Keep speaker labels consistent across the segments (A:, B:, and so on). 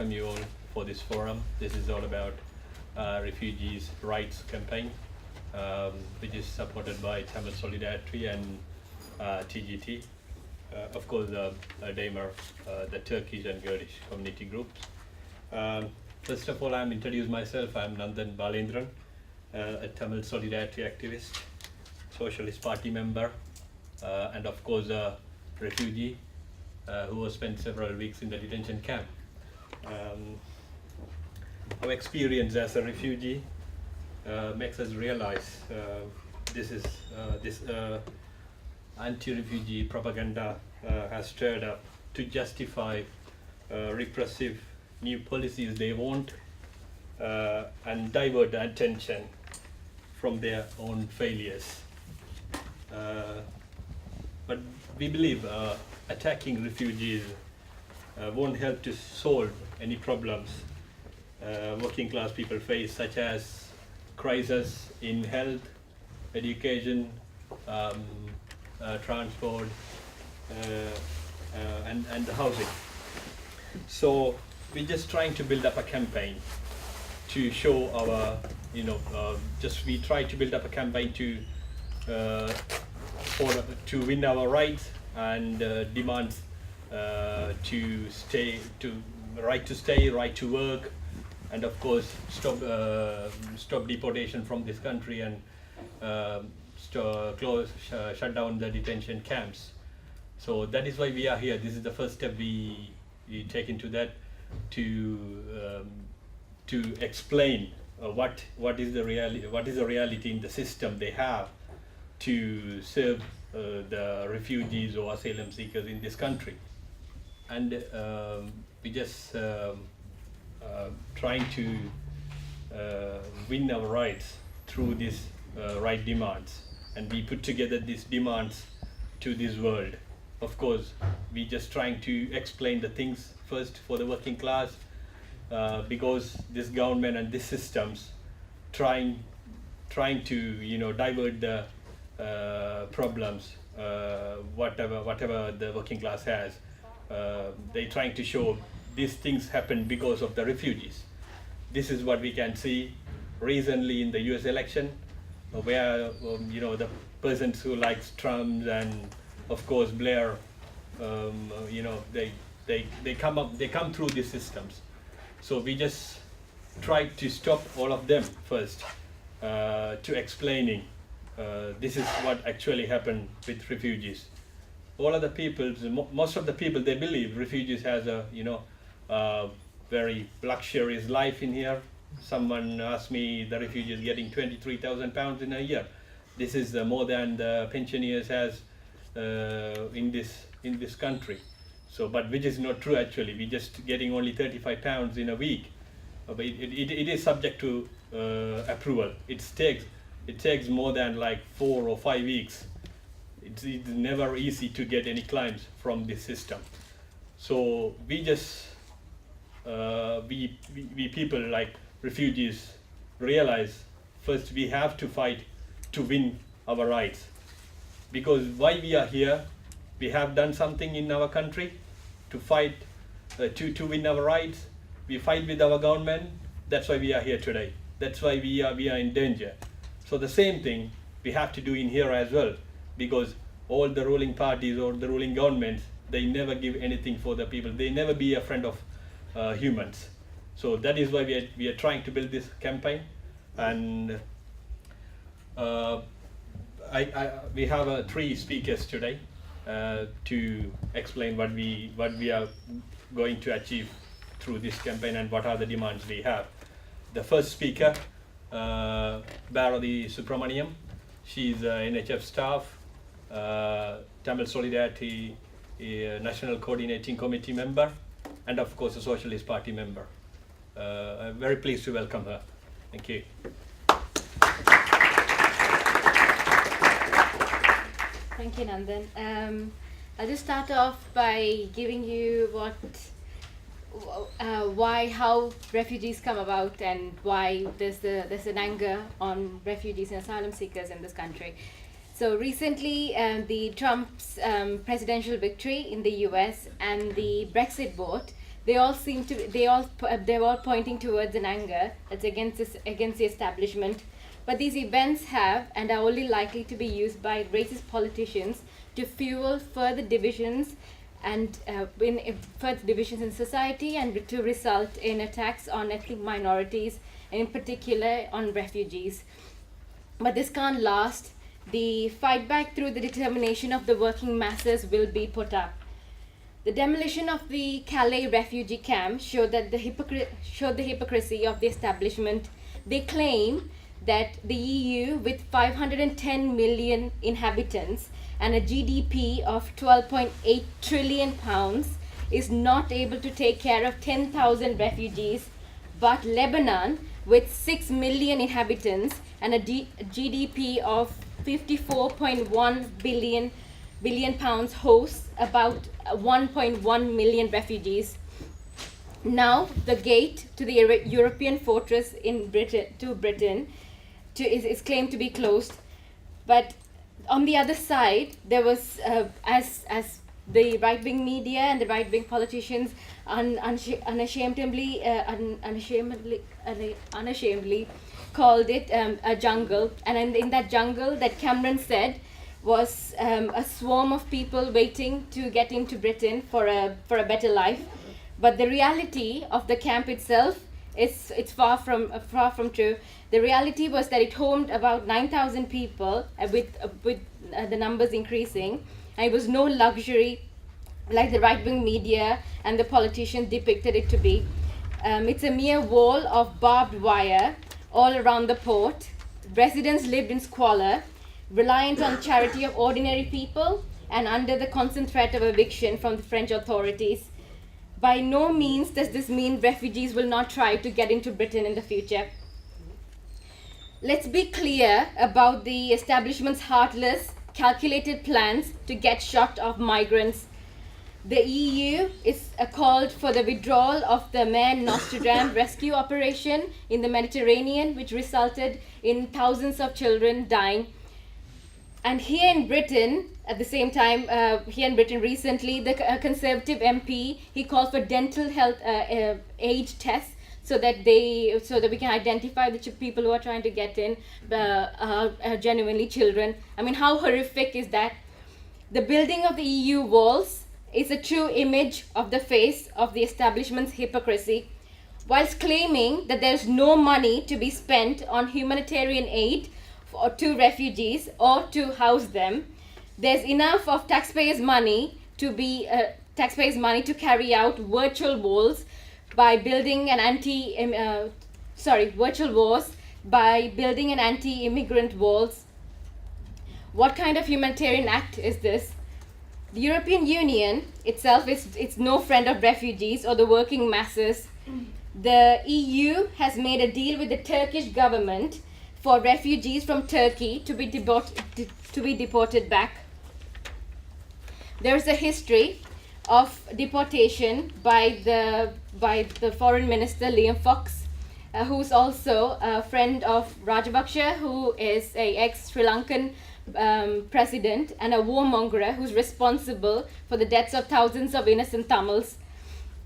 A: welcome you all for this forum. This is all about Refugees Rights campaign, which is supported by Tamil Solidarity and TGT. Of course, DAMER, the Turkish and Kurdish community groups. First of all, I'm introduce myself. I'm Nandan Balendran, a Tamil Solidarity activist, Socialist Party member, and of course a refugee who has spent several weeks in the detention camp. Our experience as a refugee makes us realize this anti-refugee propaganda has stirred up to justify repressive new policies they want and divert the attention from their own failures. But we believe attacking refugees won't help to solve any problems working class people face, such as crisis in health, education, transport, and housing. So we're just trying to build up a campaign to show our, we try to build up a campaign to win our rights and demands to right to stay, right to work, and of course stop deportation from this country and shut down the detention camps. So that is why we are here. This is the first step we take into that to explain what is the reality in the system they have to serve the refugees or asylum seekers in this country. And we just trying to win our rights through these right demands, and we put together these demands to this world. Of course, we just trying to explain the things first for the working class, because this government and these systems trying to divert the problems, whatever the working class has. They trying to show these things happen because of the refugees. This is what we can see recently in the US election, where the persons who likes Trump and of course Blair, they come through these systems. So we just try to stop all of them first, to explaining this is what actually happened with refugees. All of the people, most of the people, they believe refugees has a very luxurious life in here. Someone asked me the refugees getting £23,000 in a year. This is more than the pensioners has in this country. So, but which is not true actually. We just getting only £35 in a week. But it is subject to approval. It takes more than like 4 or 5 weeks. It's never easy to get any claims from this system. So we just we people like refugees realize first we have to fight to win our rights, because why we are here, we have done something in our country to fight to win our rights. We fight with our government. That's why we are here today. That's why we are in danger. So the same thing we have to do in here as well, because all the ruling parties or the ruling governments, they never give anything for the people. They never be a friend of humans. So that is why we are trying to build this campaign. And we have 3 speakers today to explain what we are going to achieve through this campaign and what are the demands we have. The first speaker, Bharati Subramaniam. She's NHF staff, Tamil Solidarity National Coordinating Committee member, and of course a Socialist Party member. I'm very pleased to welcome her. Thank you.
B: Thank you, Nandan. I'll just start off by giving you how refugees come about and why there's an anger on refugees and asylum seekers in this country. So recently, the Trump's presidential victory in the US and the Brexit vote they all seem to they're all pointing towards an anger that's against the establishment. But these events have and are only likely to be used by racist politicians to fuel further divisions and further divisions in society, and to result in attacks on ethnic minorities, and in particular on refugees. But this can't last. The fight back through the determination of the working masses will be put up. The demolition of the Calais refugee camp showed the hypocrisy of the establishment. They claim that the EU, with 510 million inhabitants and a GDP of 12.8 trillion pounds, is not able to take care of 10,000 refugees, but Lebanon, with 6 million inhabitants and a GDP of 54.1 billion pounds, hosts about 1.1 million refugees. Now, the gate to the European fortress in Britain is claimed to be closed, but on the other side, there was, as the right-wing media and the right-wing politicians unashamedly called it a jungle, and in that jungle, that Cameron said was a swarm of people waiting to get into Britain for a better life. But the reality of the camp itself it's far from true. The reality was that it homed about 9,000 people, with the numbers increasing, and it was no luxury like the right-wing media and the politicians depicted it to be. It's a mere wall of barbed wire all around the port. Residents lived in squalor, reliant on charity of ordinary people, and under the constant threat of eviction from the French authorities. By no means does this mean refugees will not try to get into Britain in the future. Let's be clear about the establishment's heartless, calculated plans to get shot of migrants. The EU is called for the withdrawal of the Mare Nostrum rescue operation in the Mediterranean, which resulted in thousands of children dying. And here in Britain, at the same time, recently, the Conservative MP, he called for dental health age tests so that we can identify the people who are trying to get in are genuinely children. I mean, how horrific is that? The building of the EU walls is a true image of the face of the establishment's hypocrisy. Whilst claiming that there's no money to be spent on humanitarian aid to refugees or to house them, there's enough of taxpayers' money to carry out virtual wars by building an anti-immigrant walls. What kind of humanitarian act is this? The European Union itself it's no friend of refugees or the working masses. The EU has made a deal with the Turkish government for refugees from Turkey to be deported back. There is a history of deportation by the Foreign Minister Liam Fox, who's also a friend of Rajapaksa, who is a ex-Sri Lankan president and a warmonger who's responsible for the deaths of thousands of innocent Tamils.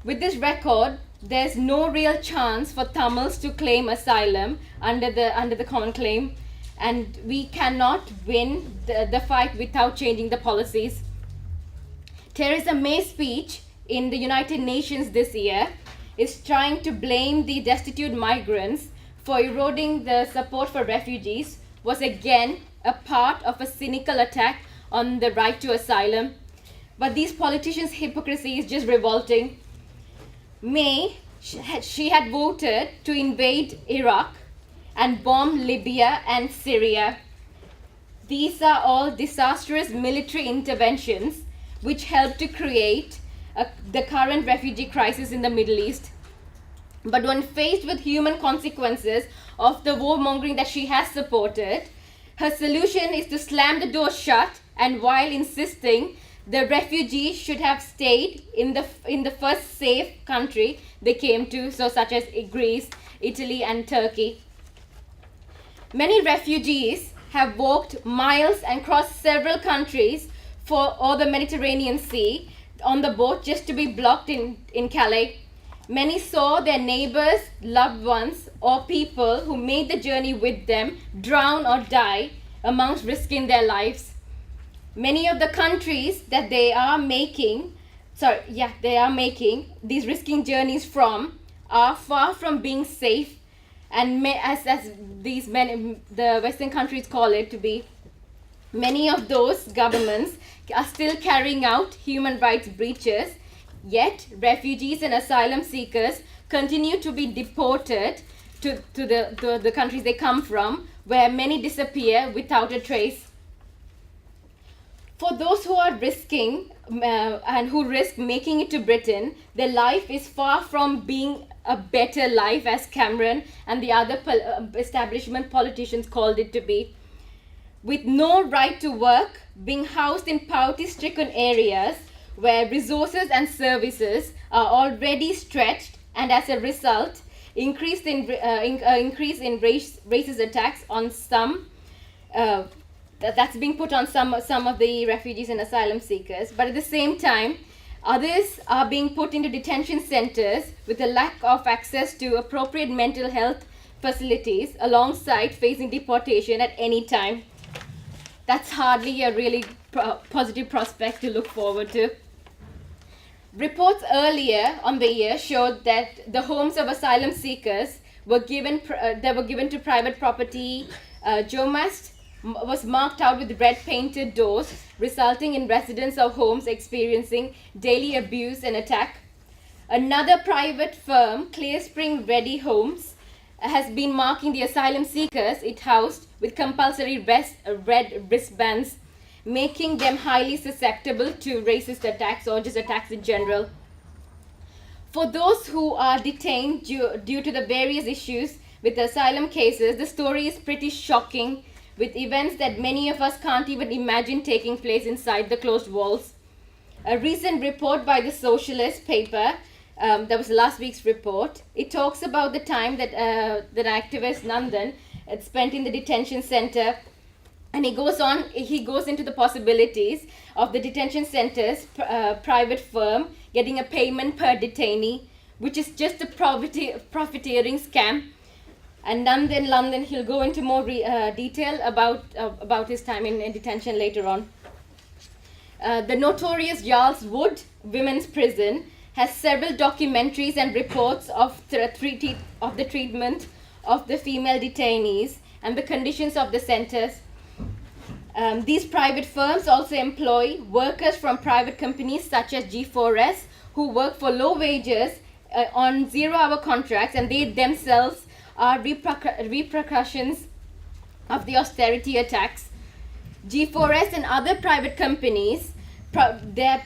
B: With this record, there's no real chance for Tamils to claim asylum under the common claim, and we cannot win the fight without changing the policies. Theresa May's speech in the United Nations this year is trying to blame the destitute migrants for eroding the support for refugees, was again a part of a cynical attack on the right to asylum. But these politicians' hypocrisy is just revolting. May, she had voted to invade Iraq and bomb Libya and Syria. These are all disastrous military interventions which helped to create the current refugee crisis in the Middle East. But when faced with human consequences of the warmongering that she has supported, her solution is to slam the door shut, and while insisting the refugees should have stayed in the first safe country they came to, such as Greece, Italy, and Turkey. Many refugees have walked miles and crossed several countries or the Mediterranean Sea on the boat just to be blocked in Calais. Many saw their neighbors, loved ones, or people who made the journey with them drown or die amongst risking their lives. Many of the countries that they are making these risking journeys from are far from being safe, and as the Western countries call it to be, many of those governments are still carrying out human rights breaches, yet refugees and asylum seekers continue to be deported to the countries they come from, where many disappear without a trace. For those who are risking and who risk making it to Britain, their life is far from being a better life, as Cameron and the other establishment politicians called it to be. With no right to work, being housed in poverty-stricken areas where resources and services are already stretched, and as a result, increase in racist attacks on some. That's being put on some of the refugees and asylum seekers, but at the same time, others are being put into detention centers with a lack of access to appropriate mental health facilities, alongside facing deportation at any time. That's hardly a really positive prospect to look forward to. Reports earlier on the year showed that the homes of asylum seekers were given to private property. Jomast was marked out with red painted doors, resulting in residents of homes experiencing daily abuse and attack. Another private firm, Clear Spring Ready Homes, has been marking the asylum seekers it housed with compulsory red wristbands, making them highly susceptible to racist attacks or just attacks in general. For those who are detained due to the various issues with asylum cases, the story is pretty shocking, with events that many of us can't even imagine taking place inside the closed walls. A recent report by the Socialist paper, that was last week's report, it talks about the time that activist Nandan had spent in the detention center, and he goes into the possibilities of the detention center's private firm getting a payment per detainee, which is just a profiteering scam. And Nandan London, he'll go into more detail about his time in detention later on. The notorious Yarl's Wood Women's Prison has several documentaries and reports of the treatment of the female detainees and the conditions of the centers. These private firms also employ workers from private companies such as G4S, who work for low wages on 0-hour contracts, and they themselves are repercussions of the austerity attacks. G4S and other private companies, their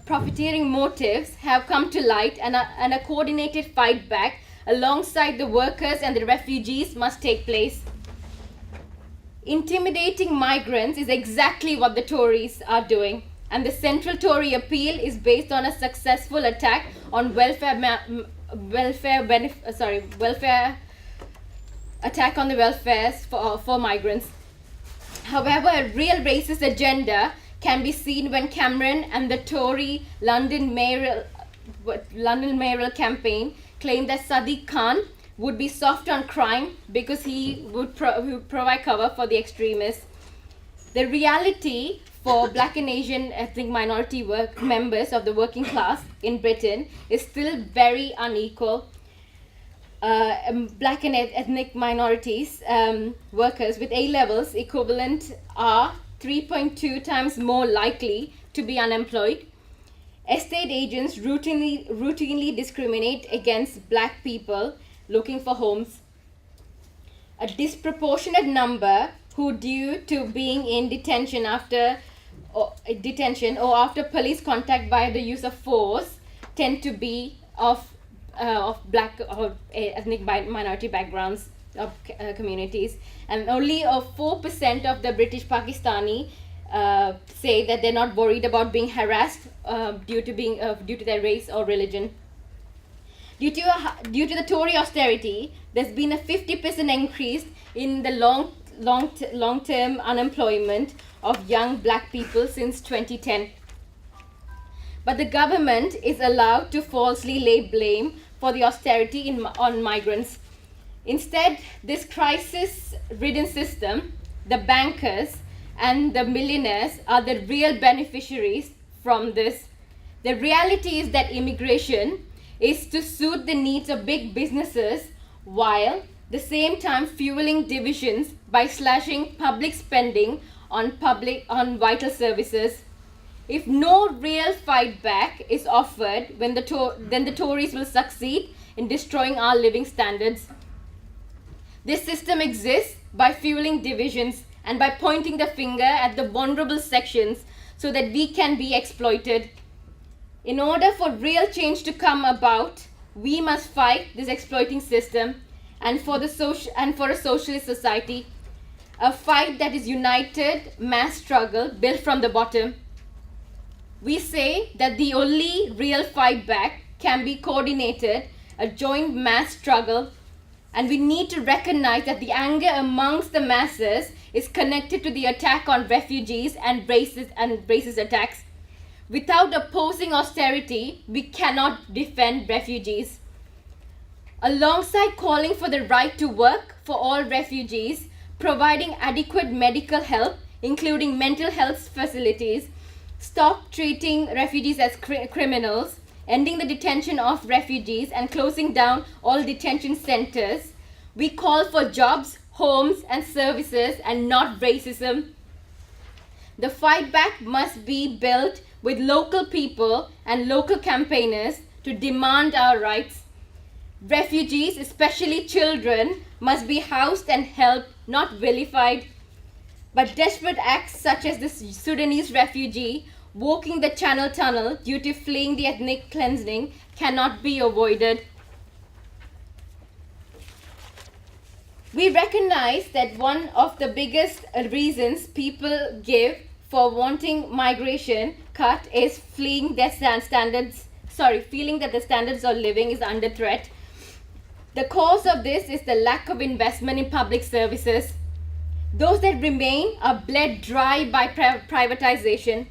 B: profiteering motives have come to light, and a coordinated fight back alongside the workers and the refugees must take place. Intimidating migrants is exactly what the Tories are doing, and the central Tory appeal is based on a successful attack on attack on the welfares for migrants. However, a real racist agenda can be seen when Cameron and the Tory London mayoral campaign claim that Sadiq Khan would be soft on crime because he would provide cover for the extremists. The reality for Black and Asian ethnic minority members of the working class in Britain is still very unequal. Black and ethnic minorities workers with A levels equivalent are 3.2 times more likely to be unemployed. Estate agents routinely discriminate against black people looking for homes. A disproportionate number who, due to being in detention or after police contact by the use of force, tend to be of black or ethnic minority backgrounds of communities, and only 4% of the British Pakistani say that they're not worried about being harassed due to their race or religion. Due to the Tory austerity, there's been a 50% increase in the long-term unemployment of young black people since 2010. But the government is allowed to falsely lay blame for the austerity on migrants. Instead, this crisis-ridden system, the bankers and the millionaires are the real beneficiaries from this. The reality is that immigration is to suit the needs of big businesses while the same time fueling divisions by slashing public spending on vital services. If no real fight back is offered, then the Tories will succeed in destroying our living standards. This system exists by fueling divisions and by pointing the finger at the vulnerable sections so that we can be exploited. In order for real change to come about, we must fight this exploiting system and for a socialist society, a fight that is united mass struggle built from the bottom. We say that the only real fight back can be coordinated, a joint mass struggle, and we need to recognize that the anger amongst the masses is connected to the attack on refugees and racist attacks. Without opposing austerity, we cannot defend refugees. Alongside calling for the right to work for all refugees, providing adequate medical help, including mental health facilities, stop treating refugees as criminals, ending the detention of refugees and closing down all detention centers, we call for jobs, homes and services and not racism. The fight back must be built with local people and local campaigners to demand our rights. Refugees, especially children, must be housed and helped, not vilified. But desperate acts such as this Sudanese refugee walking the Channel Tunnel due to fleeing the ethnic cleansing cannot be avoided. We recognize that one of the biggest reasons people give for wanting migration cut is feeling that the standards of living is under threat. The cause of this is the lack of investment in public services. Those that remain are bled dry by privatization.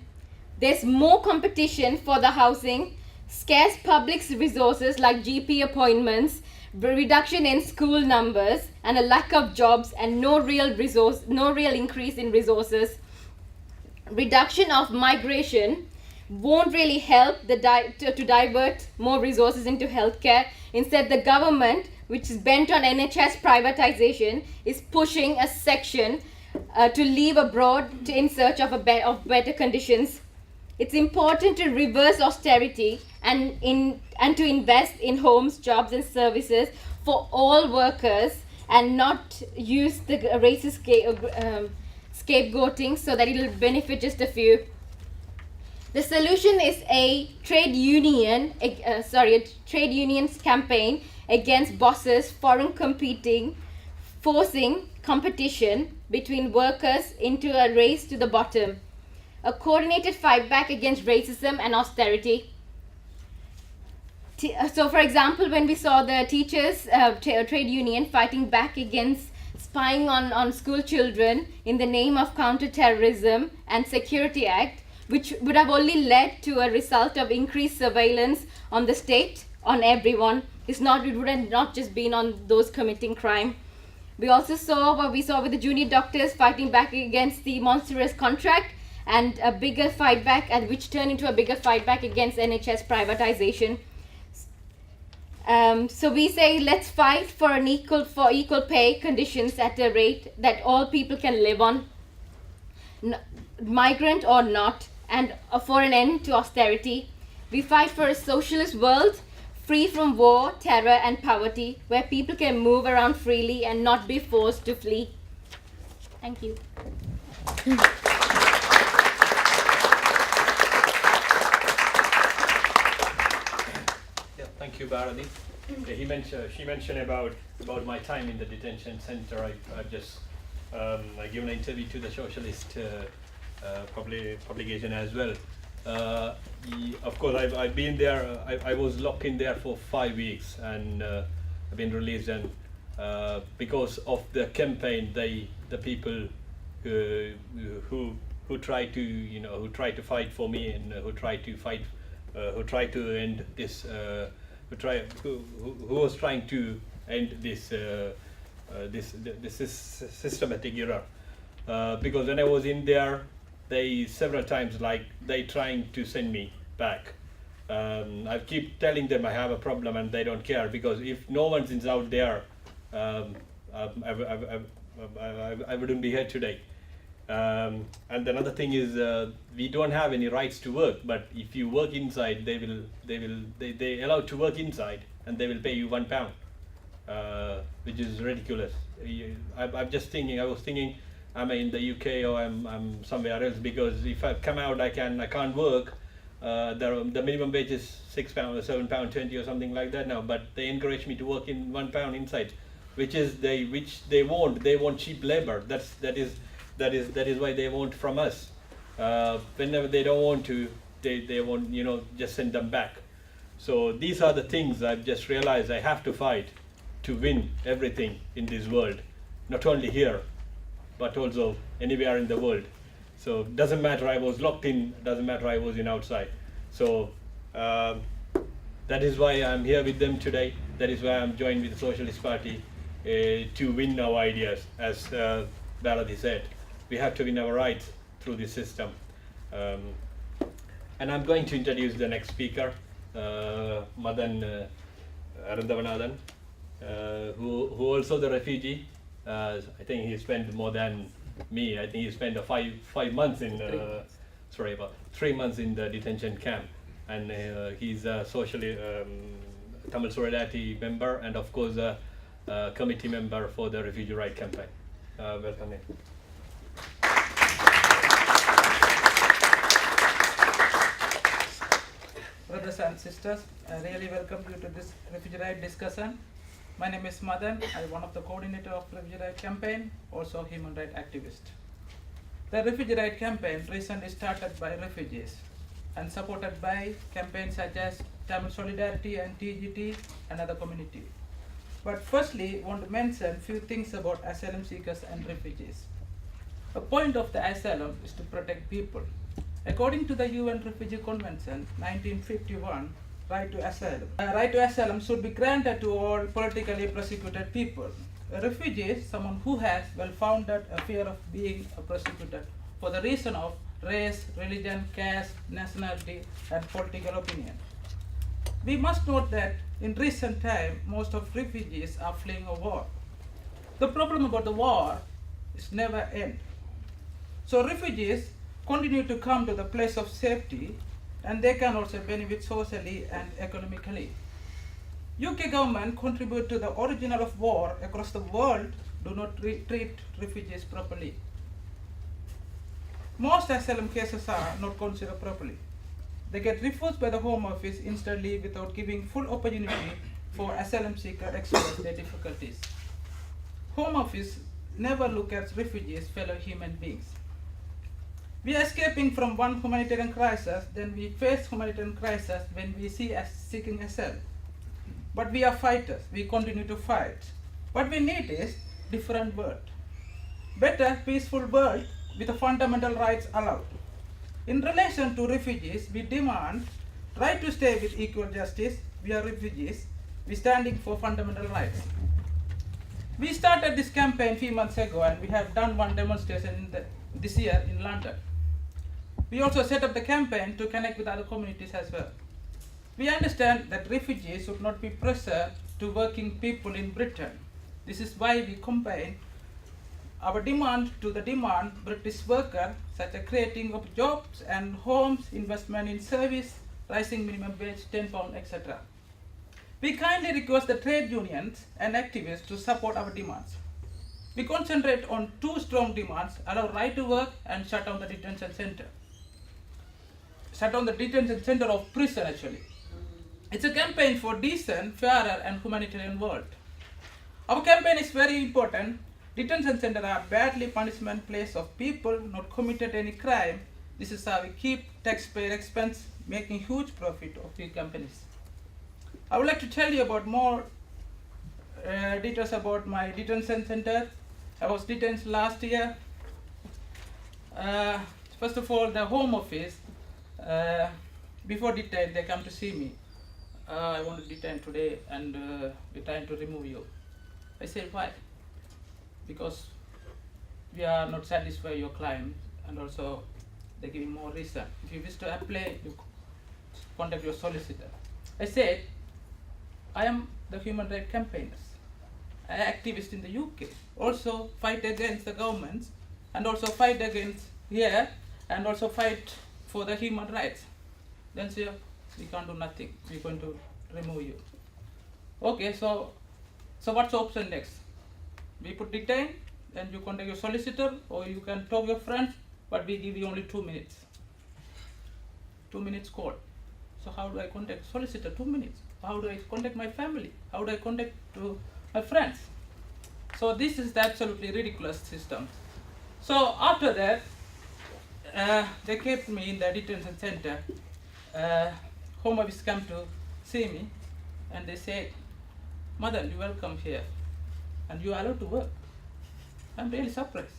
B: There's more competition for the housing, scarce public resources like GP appointments, reduction in school numbers, and a lack of jobs and no real increase in resources. Reduction of migration won't really help to divert more resources into healthcare. Instead, the government, which is bent on NHS privatization, is pushing a section to leave abroad in search of better conditions. It's important to reverse austerity and to invest in homes, jobs and services for all workers and not use the racist scapegoating so that it'll benefit just a few. The solution is a trade unions campaign against bosses, forcing competition between workers into a race to the bottom. A coordinated fight back against racism and austerity. So, for example, when we saw the teachers trade union fighting back against spying on school children in the name of counter-terrorism and Security Act, which would have only led to a result of increased surveillance on the state, on everyone. It would have not just been on those committing crime. We also saw what we saw with the junior doctors fighting back against the monstrous contract and a bigger fight back, and which turned into a bigger fight back against NHS privatization. So we say let's fight for equal pay conditions at a rate that all people can live on, migrant or not, and for an end to austerity. We fight for a socialist world free from war, terror and poverty, where people can move around freely and not be forced to flee. Thank you.
A: Thank you, Bharati. She mentioned about my time in the detention center. I've just given an interview to the Socialist publication as well. Of course, I've been there. I was locked in there for 5 weeks, and I've been released. And because of the campaign, the people who try to fight for me and who try to end this who was trying to end this systematic error. Because when I was in there, they several times they trying to send me back. I keep telling them I have a problem and they don't care, because if no one is out there, I wouldn't be here today. And another thing is we don't have any rights to work, but if you work inside, they allow to work inside and they will pay you £1, which is ridiculous. I was thinking, am I in the UK or I'm somewhere else? Because if I come out, I can't work. The minimum wage is £6 or £7.20 or something like that now. But they encourage me to work in £1 inside, which they want. They want cheap labor. That is why they want from us. Whenever they don't want to, they want, just send them back. So these are the things I've just realized I have to fight to win everything in this world, not only here, but also anywhere in the world. So doesn't matter I was locked in, doesn't matter I was in outside. So that is why I'm here with them today. That is why I'm joined with the Socialist Party to win our ideas. As Bharati said, we have to win our rights through this system. And I'm going to introduce the next speaker, Madan Arandavanathan, who also the refugee. I think he spent more than me. I think he spent 5 months in 3 months in the detention camp, and he's a Tamil Solidarity member, and of course a committee member for the Refugee Rights campaign. Welcome in.
C: Brothers and sisters, I really welcome you to this Refugee Rights discussion. My name is Madan. I'm one of the coordinator of Refugee Rights campaign, also human rights activist. The Refugee Rights campaign recently started by refugees and supported by campaigns such as Tamil Solidarity and TGT and other community. But firstly, I want to mention few things about asylum seekers and refugees. The point of the asylum is to protect people. According to the UN Refugee Convention 1951, right to asylum should be granted to all politically persecuted people. A refugee is someone who has well-founded a fear of being persecuted for the reason of race, religion, caste, nationality, and political opinion. We must note that in recent time, most of refugees are fleeing a war. The problem about the war is never end. So refugees continue to come to the place of safety, and they can also benefit socially and economically. UK government contribute to the origin of war across the world do not treat refugees properly. Most asylum cases are not considered properly. They get refused by the Home Office instantly without giving full opportunity for asylum seeker express their difficulties. Home Office never look at refugees fellow human beings. We are escaping from one humanitarian crisis, then we face humanitarian crisis when we see us seeking asylum. But we are fighters, we continue to fight. What we need is different world. Better, peaceful world with the fundamental rights allowed. In relation to refugees, we demand right to stay with equal justice. We are refugees, we standing for fundamental rights. We started this campaign 3 months ago, and we have done one demonstration this year in London. We also set up the campaign to connect with other communities as well. We understand that refugees should not be pressured to working people in Britain. This is why we combine our demand to the demand British worker, such as creating of jobs and homes, investment in service, rising minimum wage, £10, etc. We kindly request the trade unions and activists to support our demands. We concentrate on 2 strong demands: allow right to work and shut down the detention center. Shut down the detention center of prison actually. It's a campaign for decent, fairer and humanitarian world. Our campaign is very important. Detention centers are badly punishment place of people not committed any crime. This is how we keep taxpayer expense, making huge profit of the companies. I would like to tell you about more details about my detention center. I was detained last year. First of all, the Home Office, before detained, they come to see me. I want to detain today and we're trying to remove you. I said, why? Because we are not satisfied your claim, and also they give more reason. If you wish to apply, you contact your solicitor. I said, I am the human rights campaigners, activist in the UK, also fight against the governments, and also fight against here, and also fight for the human rights. Then say, we can't do nothing, we're going to remove you. Okay, so what's the option next? We put detain, and you contact your solicitor, or you can talk your friends, but we give you only 2 minutes. 2 minutes call. So how do I contact solicitor? 2 minutes. How do I contact my family? How do I contact to my friends? So this is the absolutely ridiculous system. So after that, they kept me in the detention center. Home Office come to see me, and they said, Mother, you're welcome here, and you are allowed to work. I'm really surprised.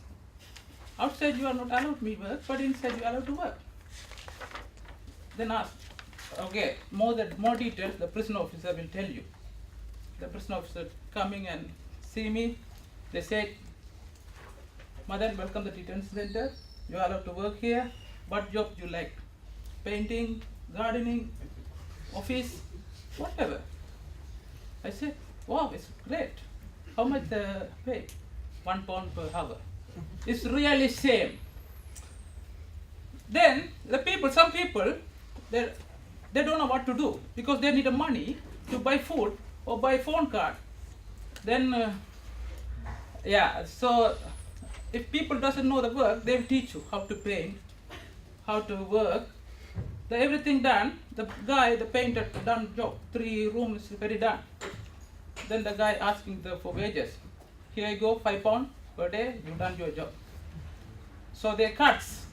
C: Outside you are not allowed me work, but inside you are allowed to work. Then asked, okay, more details the prison officer will tell you. The prison officer coming and see me, they said, Mother, welcome to the detention center. You are allowed to work here. What job you like? Painting, gardening, office, whatever. I said, wow, it's great. How much the pay? £1 per hour. It's really shame. Then some people, they don't know what to do because they need money to buy food or buy phone card. Then, so if people doesn't know the work, they will teach you how to paint, how to work. Everything done, the painter done job, 3 rooms very done. Then the guy asking for wages. Here you go, £5 per day, you done your job. So they cuts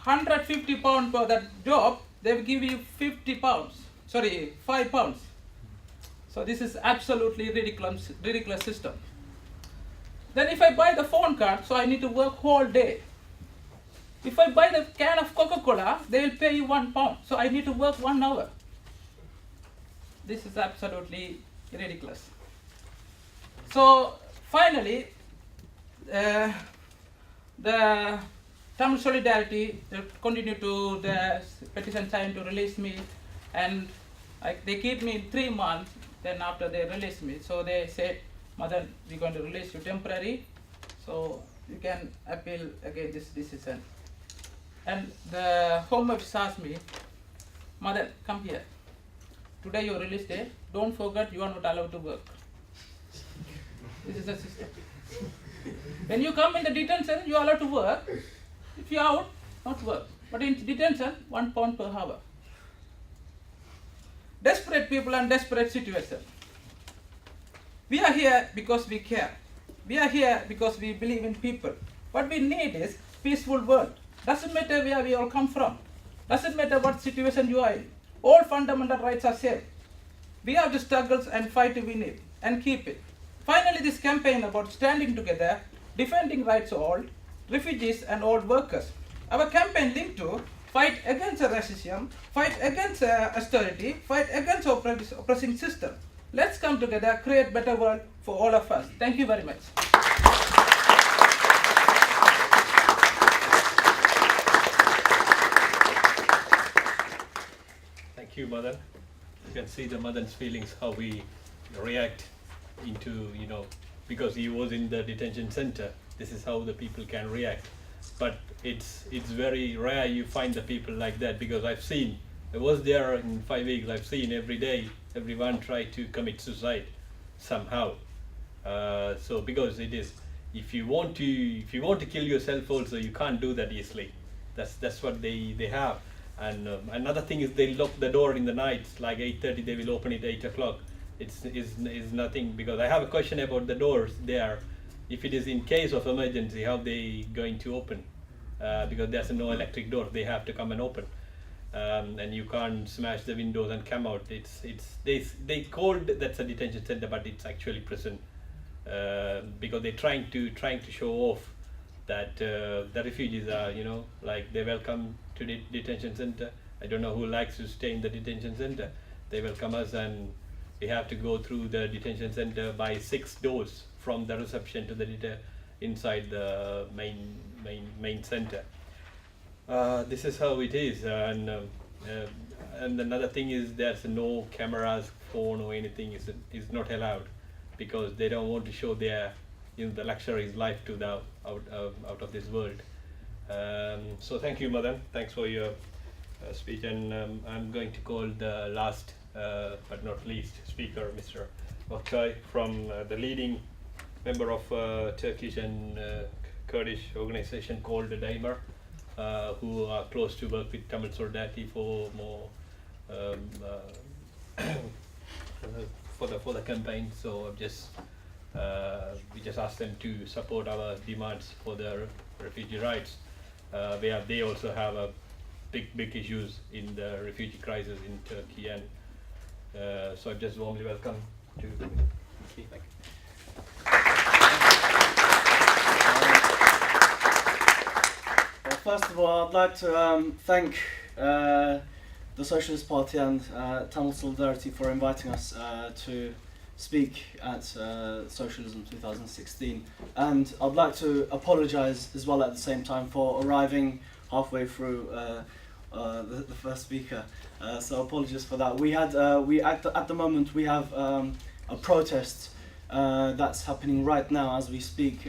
C: £150 for that job, they will give you £5. So this is absolutely ridiculous system. Then if I buy the phone card, so I need to work whole day. If I buy the can of Coca-Cola, they will pay you £1, so I need to work 1 hour. This is absolutely ridiculous. So finally, the Tamil Solidarity continue to the petition sign to release me, and they keep me in 3 months. Then after they release me, so they said, Mother, we're going to release you temporary, so you can appeal against this decision. And the Home Office asked me, Mother, come here. Today your release day. Don't forget you are not allowed to work. This is the system. When you come in the detention, you are allowed to work. If you are out, not work. But in detention, £1 per hour. Desperate people and desperate situation. We are here because we care. We are here because we believe in people. What we need is peaceful world. Doesn't matter where we all come from. Doesn't matter what situation you are in. All fundamental rights are safe. We have to struggle and fight to win it and keep it. Finally, this campaign about standing together, defending rights of all, refugees and all workers. Our campaign linked to fight against racism, fight against austerity, fight against oppressing system. Let's come together, create better world for all of us. Thank you very much.
A: Thank you, Madan. You can see the Madan's feelings, how we react into, because he was in the detention center. This is how the people can react. But it's very rare you find the people like that, because I was there in 5 weeks. I've seen every day everyone try to commit suicide somehow. So because it is, if you want to kill yourself also, you can't do that easily. That's what they have. And another thing is they lock the door in the night, like 8:30. They will open it 8 o'clock. It's nothing, because I have a question about the doors there. If it is in case of emergency, how they going to open? Because there's no electric door, they have to come and open, and you can't smash the windows and come out. They called that's a detention center, but it's actually prison, because they're trying to show off that the refugees are, like, they welcome to the detention center. I don't know who likes to stay in the detention center, they welcome us, and we have to go through the detention center by 6 doors from the reception to the inside the main center. This is how it is, and another thing is there's no cameras, phone or anything is not allowed, because they don't want to show their the luxurious life to the out of this world. So thank you, Madan. Thanks for your speech, and I'm going to call the last but not least speaker, Mr. Oktay, from the leading member of Turkish and Kurdish organization called the Daimar, who are close to work with Tamil Solidarity for more for the campaign. So we just asked them to support our demands for the refugee rights, where they also have a big issues in the refugee crisis in Turkey, and so I just warmly welcome to speak. Thank you.
D: First of all, I'd like to thank the Socialist Party and Tamil Solidarity for inviting us to speak at Socialism 2016, and I'd like to apologise as well at the same time for arriving halfway through the first speaker. So apologies for that. At the moment we have a protest that's happening right now as we speak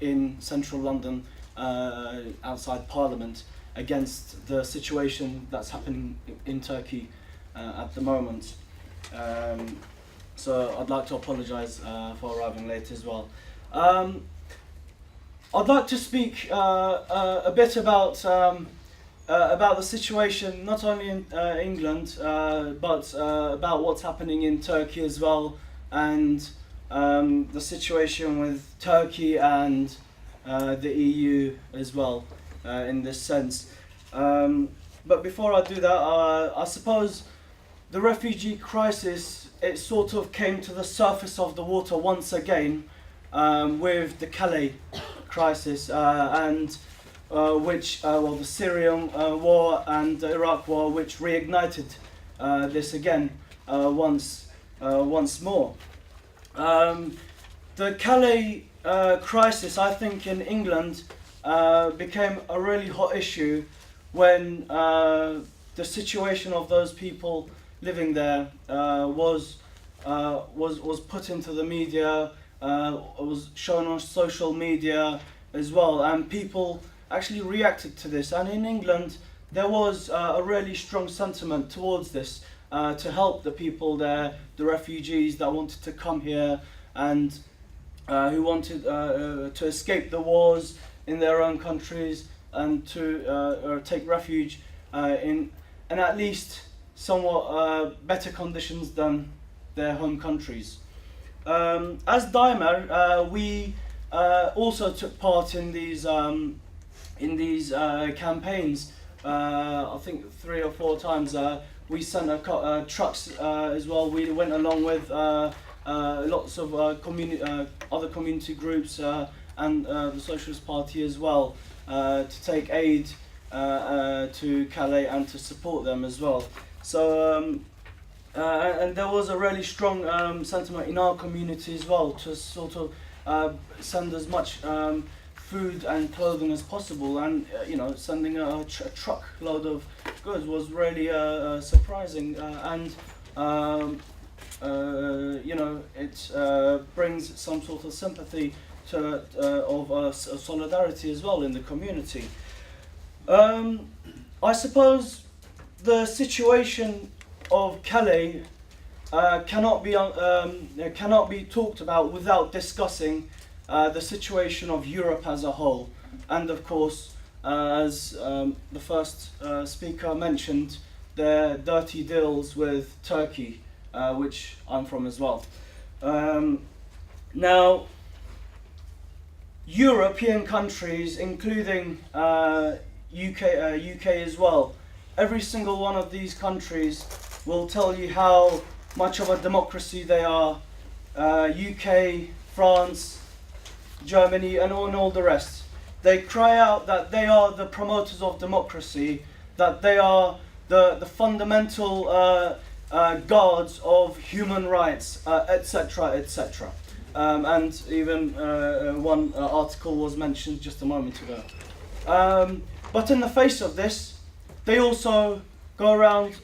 D: in central London, outside Parliament, against the situation that's happening in Turkey at the moment. So I'd like to apologise for arriving late as well. I'd like to speak a bit about the situation not only in England but about what's happening in Turkey as well, and the situation with Turkey and the EU as well in this sense. But before I do that, I suppose the refugee crisis, it sort of came to the surface of the water once again with the Calais crisis and the Syrian war and the Iraq war, which reignited this again once more. The Calais crisis, I think, in England became a really hot issue when the situation of those people living there was put into the media, was shown on social media as well, and people actually reacted to this. And in England, there was a really strong sentiment towards this to help the people there, the refugees that wanted to come here and who wanted to escape the wars in their own countries and to take refuge in at least somewhat better conditions than their home countries. As Daimar, we also took part in these campaigns. I think 3 or 4 times. We sent trucks as well. We went along with lots of other community groups and the Socialist Party as well to take aid to Calais and to support them as well. So and there was a really strong sentiment in our community as well to sort of send as much food and clothing as possible, and sending a truckload of goods was really surprising, and it brings some sort of sympathy to of solidarity as well in the community. I suppose the situation of Calais cannot be talked about without discussing the situation of Europe as a whole, and of course, as the first speaker mentioned, the dirty deals with Turkey, which I'm from as well. Now, European countries, including UK as well, every single one of these countries will tell you how much of a democracy they are. UK, France, Germany, and all the rest. They cry out that they are the promoters of democracy, that they are the fundamental guards of human rights, etc., etc. And even one article was mentioned just a moment ago. But in the face of this, they also go around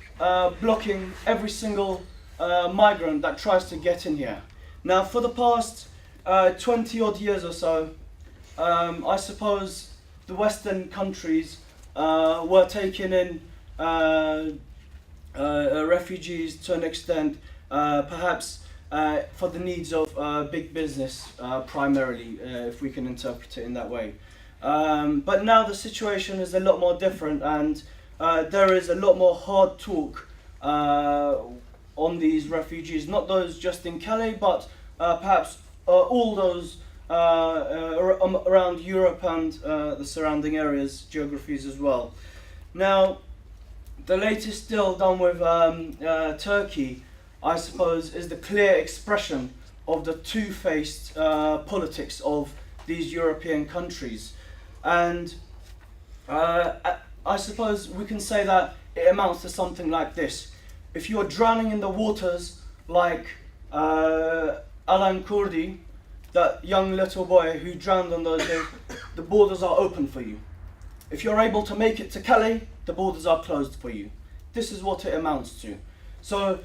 D: blocking every single migrant that tries to get in here. Now, for the past 20 odd years or so, I suppose the Western countries were taking in refugees to an extent, perhaps for the needs of big business primarily, if we can interpret it in that way. But now the situation is a lot more different, and there is a lot more hard talk on these refugees, not those just in Calais, but perhaps all those around Europe and the surrounding areas, geographies as well. Now, the latest deal done with Turkey, I suppose, is the clear expression of the two-faced politics of these European countries. And I suppose we can say that it amounts to something like this. If you're drowning in the waters like Alan Kurdi, that young little boy who drowned on those days, the borders are open for you. If you're able to make it to Calais, the borders are closed for you. This is what it amounts to. So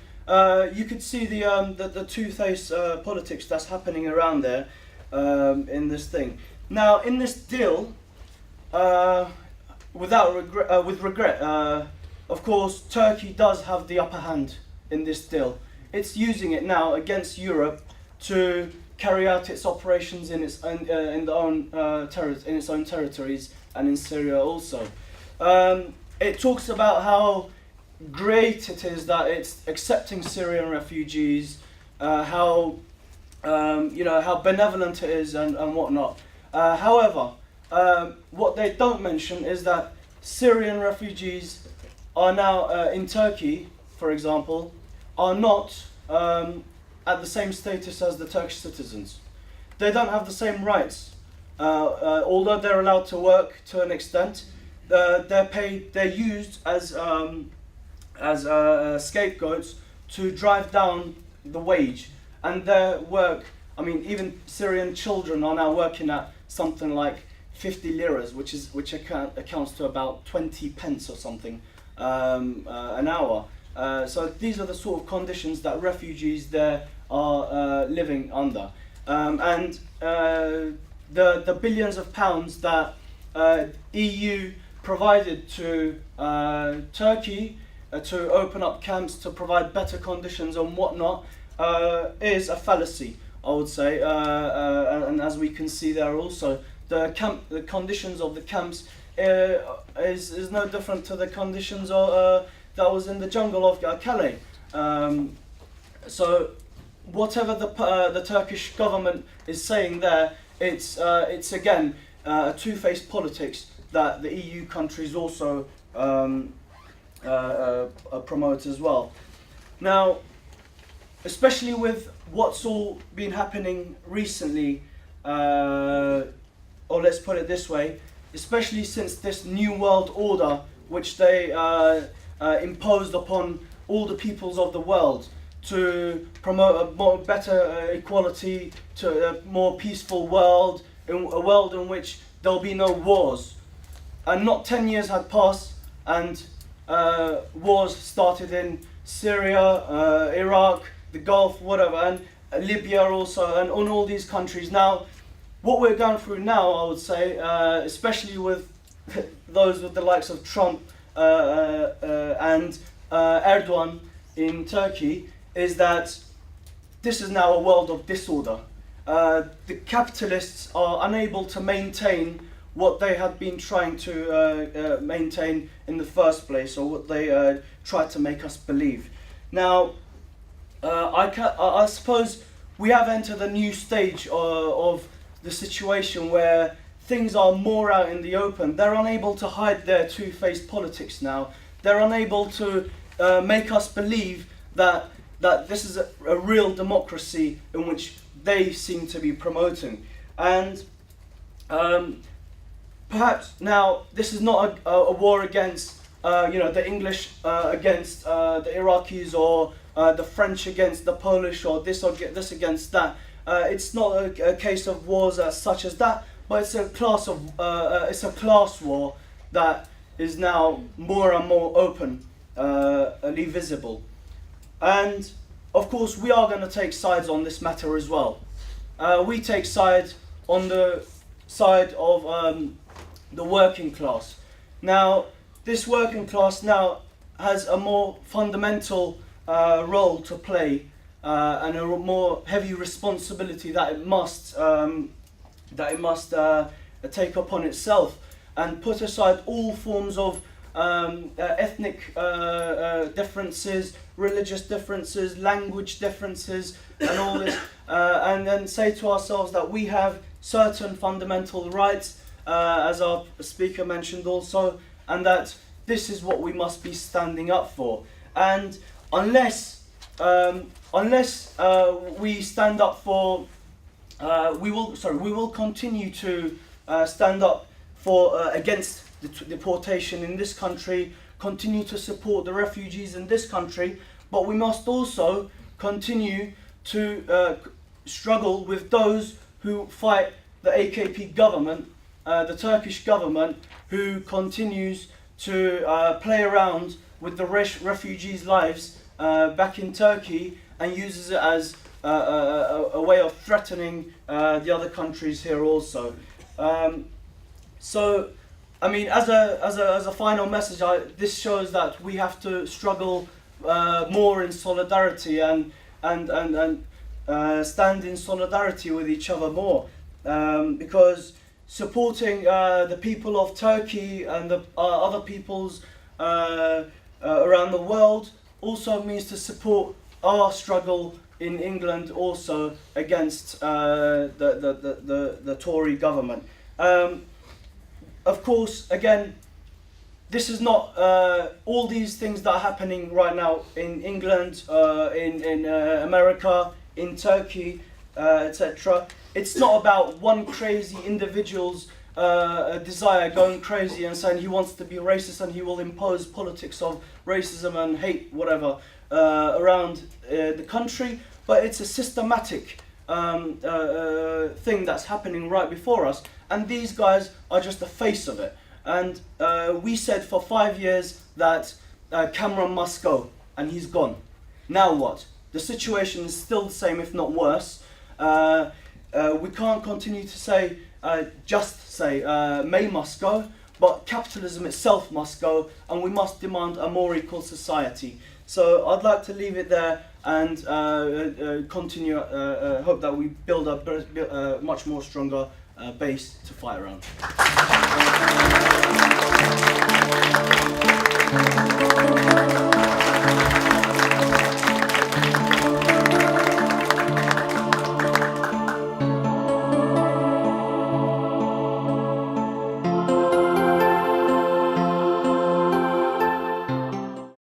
D: you could see the two-faced politics that's happening around there in this thing. Now, in this deal, with regret, of course, Turkey does have the upper hand in this deal. It's using it now against Europe to carry out its operations in its own territories and in Syria also. It talks about how great it is that it's accepting Syrian refugees, how benevolent it is and whatnot. However, what they don't mention is that Syrian refugees are now in Turkey, for example, are not at the same status as the Turkish citizens. They don't have the same rights. Although they're allowed to work to an extent, they're used as scapegoats to drive down the wage. And their work, I mean, even Syrian children are now working at something like 50 liras, which accounts to about 20 pence or something an hour. So these are the sort of conditions that refugees there are living under. And the billions of pounds that EU provided to Turkey to open up camps, to provide better conditions and whatnot, is a fallacy, I would say. And as we can see there also, the conditions of the camps is no different to the conditions that was in the jungle of Calais. So whatever the Turkish government is saying there, it's again a two-faced politics that the EU countries also promote as well. Now, especially with what's all been happening recently, or let's put it this way, especially since this new world order, which they imposed upon all the peoples of the world to promote a better equality, to a more peaceful world, a world in which there'll be no wars. And not 10 years had passed, and wars started in Syria, Iraq, the Gulf, whatever, and Libya also, and on all these countries. Now, what we're going through now, I would say, especially with those with the likes of Trump and Erdogan in Turkey, is that this is now a world of disorder. The capitalists are unable to maintain what they had been trying to maintain in the first place, or what they tried to make us believe. Now, I suppose we have entered a new stage of the situation where things are more out in the open. They're unable to hide their two-faced politics now. They're unable to make us believe that this is a real democracy in which they seem to be promoting. And perhaps now this is not a war against the English against the Iraqis, or the French against the Polish, or this against that. It's not a case of wars as such as that, but it's a class war that is now more and more openly visible. And of course, we are going to take sides on this matter as well. We take sides on the side of the working class. Now, this working class now has a more fundamental role to play and a more heavy responsibility that it must take upon itself, and put aside all forms of ethnic differences, religious differences, language differences, and all this, and then say to ourselves that we have certain fundamental rights, as our speaker mentioned also, and that this is what we must be standing up for. And unless we stand up for, we will continue to stand up for against the deportation in this country, continue to support the refugees in this country, but we must also continue to struggle with those who fight the AKP government, the Turkish government, who continues to play around with the refugees' lives back in Turkey, and uses it as a way of threatening the other countries here also. So, I mean, as a final message, this shows that we have to struggle more in solidarity and stand in solidarity with each other more, because supporting the people of Turkey and the other peoples around the world also means to support our struggle in England also against the Tory government. Of course, again, this is not all these things that are happening right now in England, in America, in Turkey, etc. It's not about one crazy individual's desire going crazy and saying he wants to be racist and he will impose politics of racism and hate, whatever, around the country. But it's a systematic thing that's happening right before us, and these guys are just the face of it. And we said for 5 years that Cameron must go, and he's gone. Now what? The situation is still the same, if not worse. We can't continue to say, May must go, but capitalism itself must go, and we must demand a more equal society. So I'd like to leave it there and continue, hope that we build a much more stronger base to fight around.